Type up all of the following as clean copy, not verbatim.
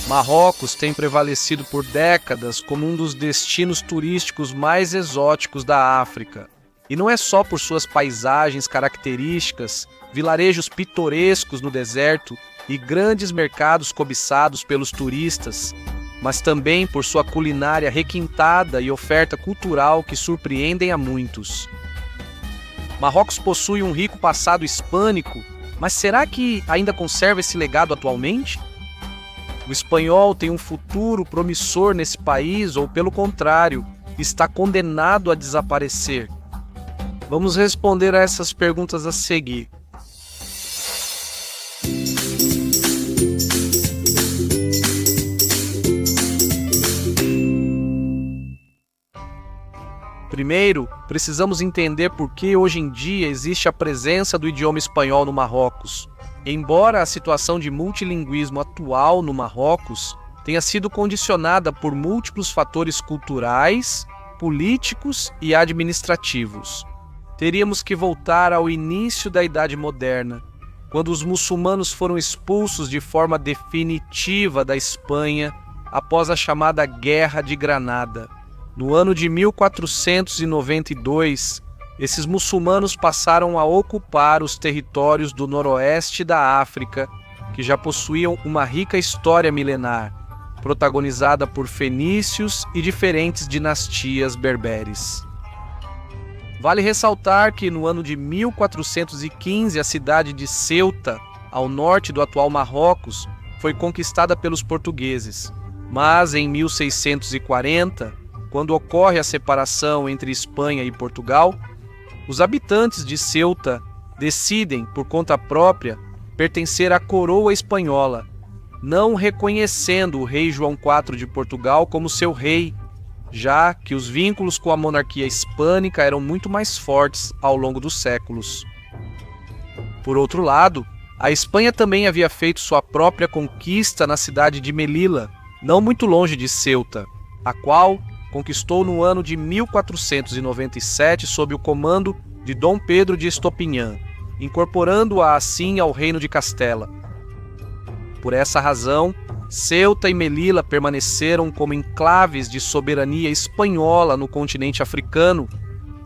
Marrocos tem prevalecido por décadas como um dos destinos turísticos mais exóticos da África. E não é só por suas paisagens características, vilarejos pitorescos no deserto e grandes mercados cobiçados pelos turistas, mas também por sua culinária requintada e oferta cultural que surpreendem a muitos. Marrocos possui um rico passado hispânico, mas será que ainda conserva esse legado atualmente? O espanhol tem um futuro promissor nesse país ou, pelo contrário, está condenado a desaparecer? Vamos responder a essas perguntas a seguir. Primeiro, precisamos entender por que hoje em dia existe a presença do idioma espanhol no Marrocos. Embora a situação de multilinguismo atual no Marrocos tenha sido condicionada por múltiplos fatores culturais, políticos e administrativos, teríamos que voltar ao início da Idade Moderna, quando os muçulmanos foram expulsos de forma definitiva da Espanha após a chamada Guerra de Granada. No ano de 1492, esses muçulmanos passaram a ocupar os territórios do noroeste da África, que já possuíam uma rica história milenar, protagonizada por fenícios e diferentes dinastias berberes. Vale ressaltar que no ano de 1415 a cidade de Ceuta, ao norte do atual Marrocos, foi conquistada pelos portugueses, mas em 1640, quando ocorre a separação entre Espanha e Portugal, os habitantes de Ceuta decidem, por conta própria, pertencer à coroa espanhola, não reconhecendo o rei João IV de Portugal como seu rei, já que os vínculos com a monarquia hispânica eram muito mais fortes ao longo dos séculos. Por outro lado, a Espanha também havia feito sua própria conquista na cidade de Melilla, não muito longe de Ceuta, a qual conquistou no ano de 1497 sob o comando de Dom Pedro de Estopinhã, incorporando-a assim ao Reino de Castela. Por essa razão, Ceuta e Melilla permaneceram como enclaves de soberania espanhola no continente africano,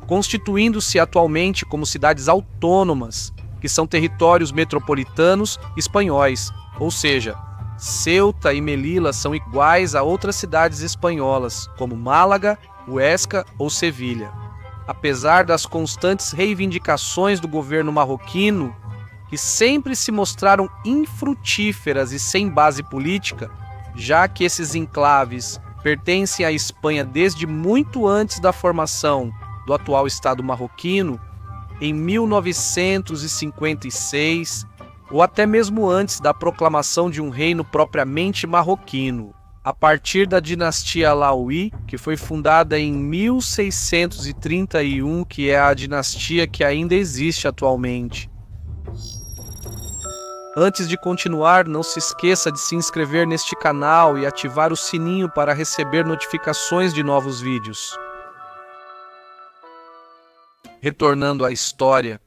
constituindo-se atualmente como cidades autônomas, que são territórios metropolitanos espanhóis, ou seja, Ceuta e Melilla são iguais a outras cidades espanholas, como Málaga, Huesca ou Sevilha. Apesar das constantes reivindicações do governo marroquino, que sempre se mostraram infrutíferas e sem base política, já que esses enclaves pertencem à Espanha desde muito antes da formação do atual Estado marroquino, em 1956, ou até mesmo antes da proclamação de um reino propriamente marroquino, a partir da dinastia Alaui, que foi fundada em 1631, que é a dinastia que ainda existe atualmente. Antes de continuar, não se esqueça de se inscrever neste canal e ativar o sininho para receber notificações de novos vídeos. Retornando à história,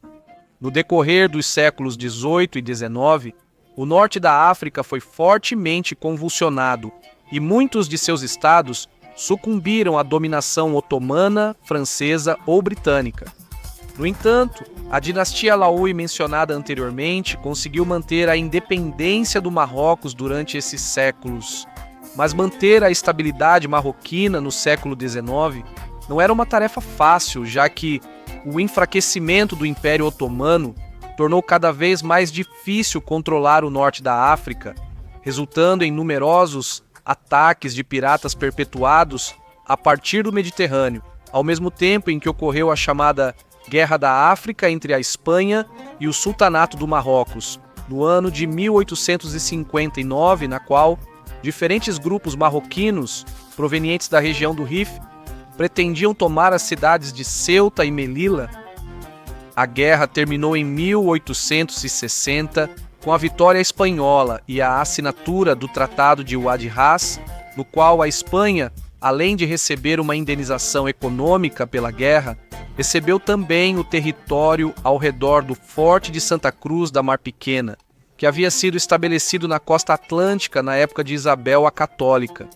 no decorrer dos séculos XVIII e XIX, o norte da África foi fortemente convulsionado e muitos de seus estados sucumbiram à dominação otomana, francesa ou britânica. No entanto, a dinastia Alaui mencionada anteriormente conseguiu manter a independência do Marrocos durante esses séculos, mas manter a estabilidade marroquina no século XIX não era uma tarefa fácil, já que o enfraquecimento do Império Otomano tornou cada vez mais difícil controlar o norte da África, resultando em numerosos ataques de piratas perpetuados a partir do Mediterrâneo, ao mesmo tempo em que ocorreu a chamada Guerra da África entre a Espanha e o Sultanato do Marrocos, no ano de 1859, na qual diferentes grupos marroquinos provenientes da região do Rif pretendiam tomar as cidades de Ceuta e Melilla. A guerra terminou em 1860 com a vitória espanhola e a assinatura do Tratado de Wadi Ras, no qual a Espanha, além de receber uma indenização econômica pela guerra, recebeu também o território ao redor do Forte de Santa Cruz da Mar Pequena, que havia sido estabelecido na costa atlântica na época de Isabel a Católica.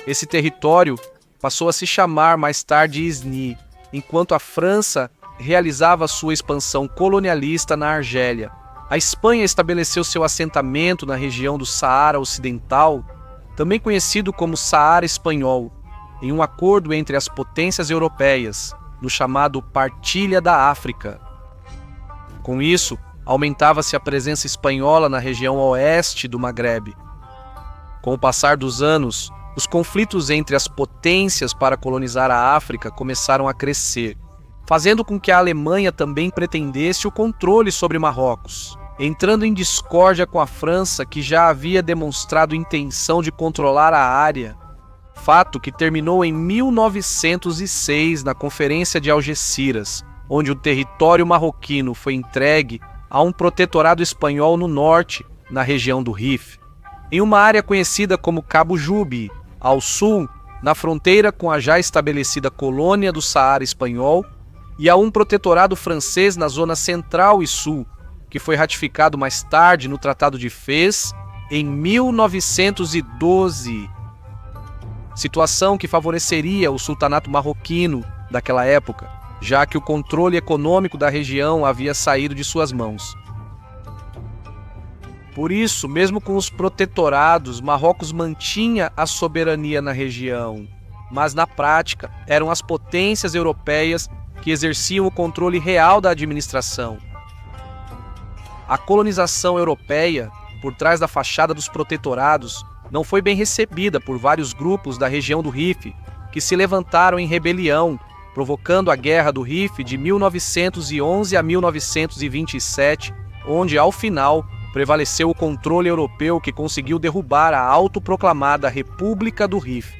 Esse território passou a se chamar mais tarde Isni, enquanto a França realizava sua expansão colonialista na Argélia. A Espanha estabeleceu seu assentamento na região do Saara Ocidental, também conhecido como Saara Espanhol, em um acordo entre as potências europeias, no chamado Partilha da África. Com isso, aumentava-se a presença espanhola na região oeste do Maghreb. Com o passar dos anos, os conflitos entre as potências para colonizar a África começaram a crescer, fazendo com que a Alemanha também pretendesse o controle sobre Marrocos, entrando em discórdia com a França, que já havia demonstrado intenção de controlar a área, fato que terminou em 1906 na Conferência de Algeciras, onde o território marroquino foi entregue a um protetorado espanhol no norte, na região do Rif, em uma área conhecida como Cabo Jube, ao sul, na fronteira com a já estabelecida colônia do Saara Espanhol, e a um protetorado francês na zona central e sul, que foi ratificado mais tarde no Tratado de Fez, em 1912. Situação que favoreceria o sultanato marroquino daquela época, já que o controle econômico da região havia saído de suas mãos. Por isso, mesmo com os protetorados, Marrocos mantinha a soberania na região, mas na prática eram as potências europeias que exerciam o controle real da administração. A colonização europeia, por trás da fachada dos protetorados, não foi bem recebida por vários grupos da região do Rif, que se levantaram em rebelião, provocando a Guerra do Rif de 1911 a 1927, onde, ao final, prevaleceu o controle europeu que conseguiu derrubar a autoproclamada República do Rif.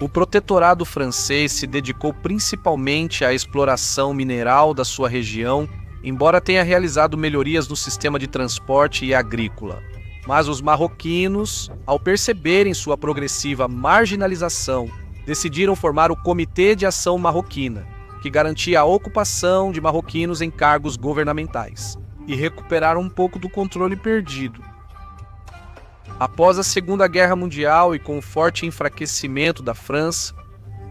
O protetorado francês se dedicou principalmente à exploração mineral da sua região, embora tenha realizado melhorias no sistema de transporte e agrícola. Mas os marroquinos, ao perceberem sua progressiva marginalização, decidiram formar o Comitê de Ação Marroquina, que garantia a ocupação de marroquinos em cargos governamentais, e recuperar um pouco do controle perdido. Após a Segunda Guerra Mundial e com o forte enfraquecimento da França,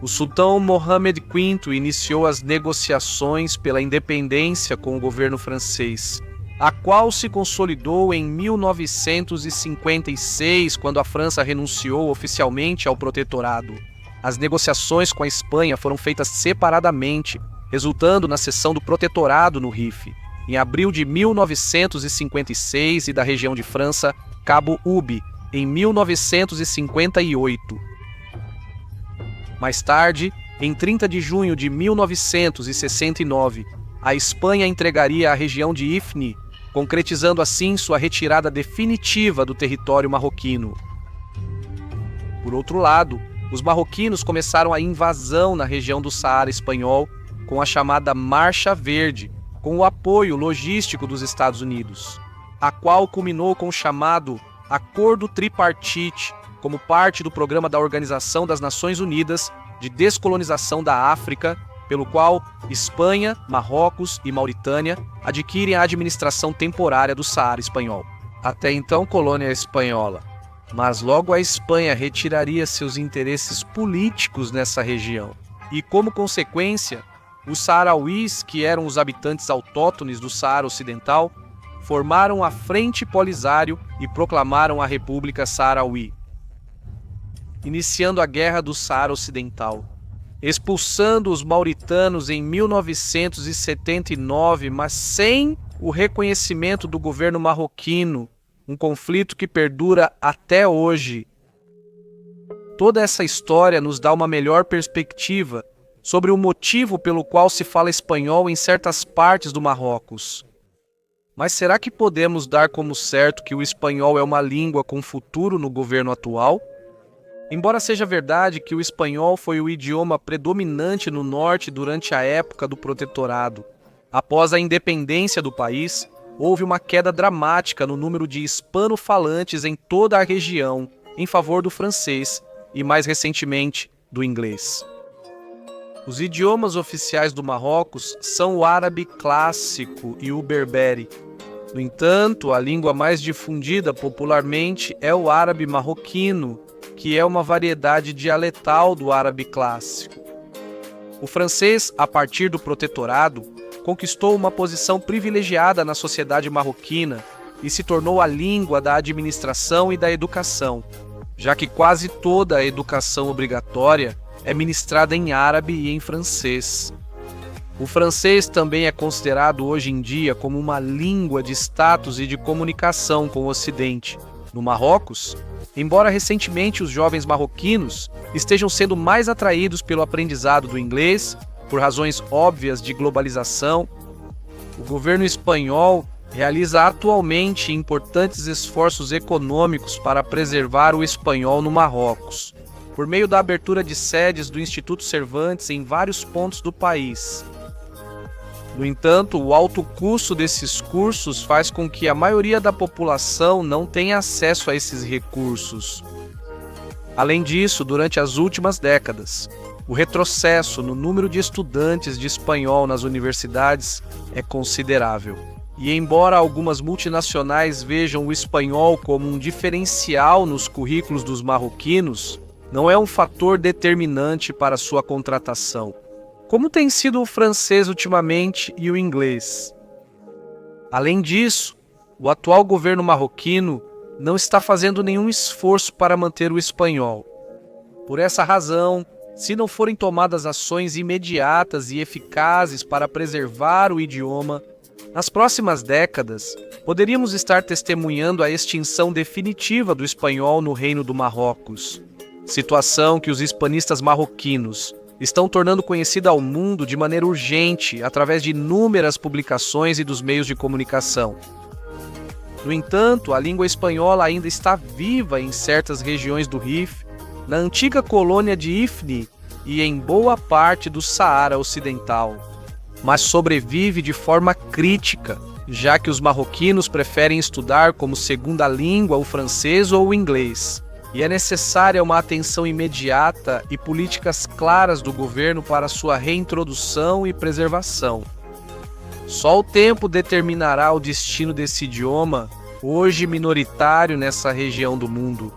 o sultão Mohammed V iniciou as negociações pela independência com o governo francês, a qual se consolidou em 1956, quando a França renunciou oficialmente ao protetorado. As negociações com a Espanha foram feitas separadamente, resultando na cessão do protetorado no Rif, em abril de 1956, e da região de França, Cabo Ube, em 1958. Mais tarde, em 30 de junho de 1969, a Espanha entregaria a região de Ifni, concretizando assim sua retirada definitiva do território marroquino. Por outro lado, os marroquinos começaram a invasão na região do Saara Espanhol com a chamada Marcha Verde, com o apoio logístico dos Estados Unidos, a qual culminou com o chamado Acordo Tripartite, como parte do programa da Organização das Nações Unidas de Descolonização da África, pelo qual Espanha, Marrocos e Mauritânia adquirem a administração temporária do Saara Espanhol. Até então colônia espanhola, mas logo a Espanha retiraria seus interesses políticos nessa região, e como consequência, os saarauís, que eram os habitantes autóctones do Saara Ocidental, formaram a Frente Polisário e proclamaram a República Saarauí, iniciando a Guerra do Saara Ocidental, expulsando os mauritanos em 1979, mas sem o reconhecimento do governo marroquino, um conflito que perdura até hoje. Toda essa história nos dá uma melhor perspectiva sobre o motivo pelo qual se fala espanhol em certas partes do Marrocos. Mas será que podemos dar como certo que o espanhol é uma língua com futuro no governo atual? Embora seja verdade que o espanhol foi o idioma predominante no norte durante a época do protetorado, após a independência do país, houve uma queda dramática no número de hispano-falantes em toda a região, em favor do francês e, mais recentemente, do inglês. Os idiomas oficiais do Marrocos são o árabe clássico e o berbere. No entanto, a língua mais difundida popularmente é o árabe marroquino, que é uma variedade dialetal do árabe clássico. O francês, a partir do protetorado, conquistou uma posição privilegiada na sociedade marroquina e se tornou a língua da administração e da educação, já que quase toda a educação obrigatória é ministrada em árabe e em francês. O francês também é considerado hoje em dia como uma língua de status e de comunicação com o Ocidente. No Marrocos, embora recentemente os jovens marroquinos estejam sendo mais atraídos pelo aprendizado do inglês, por razões óbvias de globalização, o governo espanhol realiza atualmente importantes esforços econômicos para preservar o espanhol no Marrocos, por meio da abertura de sedes do Instituto Cervantes em vários pontos do país. No entanto, o alto custo desses cursos faz com que a maioria da população não tenha acesso a esses recursos. Além disso, durante as últimas décadas, o retrocesso no número de estudantes de espanhol nas universidades é considerável. E embora algumas multinacionais vejam o espanhol como um diferencial nos currículos dos marroquinos, não é um fator determinante para sua contratação. Como tem sido o francês ultimamente e o inglês? Além disso, o atual governo marroquino não está fazendo nenhum esforço para manter o espanhol. Por essa razão, se não forem tomadas ações imediatas e eficazes para preservar o idioma, nas próximas décadas, poderíamos estar testemunhando a extinção definitiva do espanhol no Reino do Marrocos, situação que os hispanistas marroquinos estão tornando conhecida ao mundo de maneira urgente através de inúmeras publicações e dos meios de comunicação. No entanto, a língua espanhola ainda está viva em certas regiões do Rif, na antiga colônia de Ifni e em boa parte do Saara Ocidental, mas sobrevive de forma crítica, já que os marroquinos preferem estudar como segunda língua o francês ou o inglês. E é necessária uma atenção imediata e políticas claras do governo para sua reintrodução e preservação. Só o tempo determinará o destino desse idioma, hoje minoritário nessa região do mundo.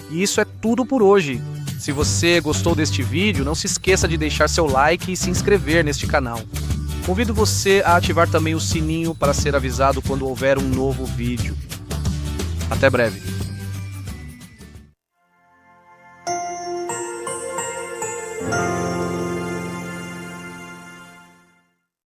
E isso é tudo por hoje. Se você gostou deste vídeo, não se esqueça de deixar seu like e se inscrever neste canal. Convido você a ativar também o sininho para ser avisado quando houver um novo vídeo. Até breve.